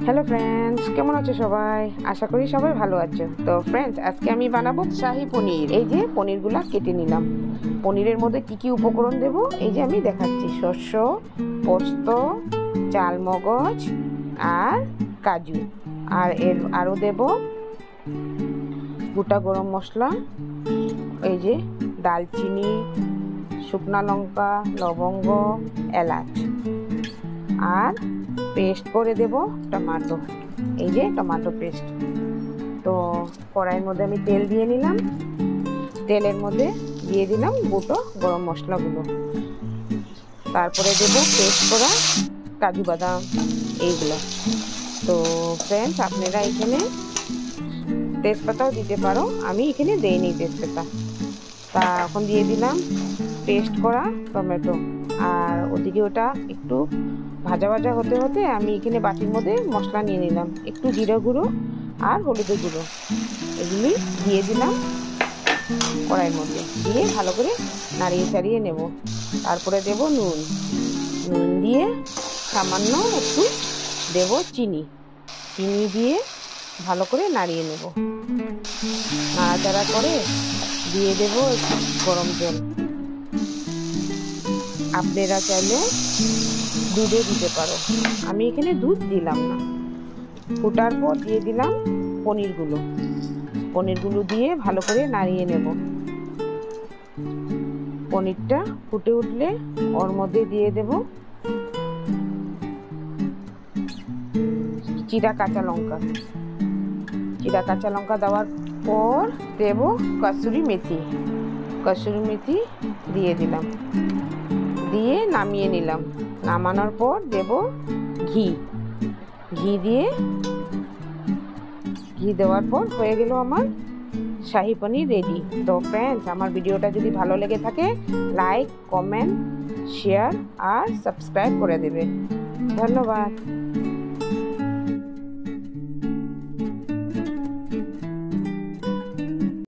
Hello friends, কেমন আছো সবাই? আশা করি সবাই ভালো আছো। তো ফ্রেন্ডস, আজকে আমি বানাবো শাহী পনির। এই যে পনিরগুলা কেটে নিলাম। পনিরের মধ্যে কি কি উপকরণ দেব এই যে আমি দেখাচ্ছি। শস্য, পোস্ত, চালমগজ আর কাজু, আর আরও দেব গোটা গরম মশলা, এই যে দালচিনি, শুকনা লঙ্কা, লবঙ্গ, এলাচ, আর পেস্ট করে দেব টমেটো, এই যে টমেটো পেস্ট। তো কড়াইয়ের মধ্যে আমি তেল দিয়ে নিলাম। তেলের মধ্যে দিয়ে দিলাম গোটা গরম মশলাগুলো, তারপরে দেব পেস্ট করা কাজু বাদাম এইগুলো। তো ফ্রেন্ডস, আপনারা এখানে তেজপাতাও দিতে পারো, আমি এখানে দেইনি তেজপাতা। তা এখন দিয়ে দিলাম পেস্ট করা টমেটো, আর ওদিকে ওটা একটু ভাজা ভাজা হতে হতে আমি এখানে বাটির মধ্যে মশলা নিয়ে নিলাম। একটু জিরা গুঁড়ো আর হলুদের গুঁড়ো এগুলি দিয়ে দিলাম কড়াইয়ের মধ্যে, দিয়ে ভালো করে নাড়িয়ে চাড়িয়ে নেব। তারপরে দেব নুন দিয়ে সামান্য একটু দেব চিনি দিয়ে ভালো করে নাড়িয়ে নেব। নাড়াচাড়া করে দিয়ে দেব গরম জল। আপনারা চাইলে দুধও দিতে পারো, আমি এখানে দুধ দিলাম না। ফোটার পর দিয়ে দিলাম পনিরগুলো দিয়ে ভালো করে নাড়িয়ে নেব। পনিরটা ফুটে উঠলে ওর মধ্যে দিয়ে দেব চিরা কাঁচা লঙ্কা দেওয়ার পর দেব কসুরি মেথি দিয়ে দিলাম, দিয়ে নামিয়ে নিলাম। নামানোর পর দেব ঘি দেওয়ার পর হয়ে গেল আমার শাহী পনির রেডি। তো ফ্রেন্ডস, আমার ভিডিওটা যদি ভালো লেগে থাকে লাইক, কমেন্ট, শেয়ার আর সাবস্ক্রাইব করে দেবে। ধন্যবাদ।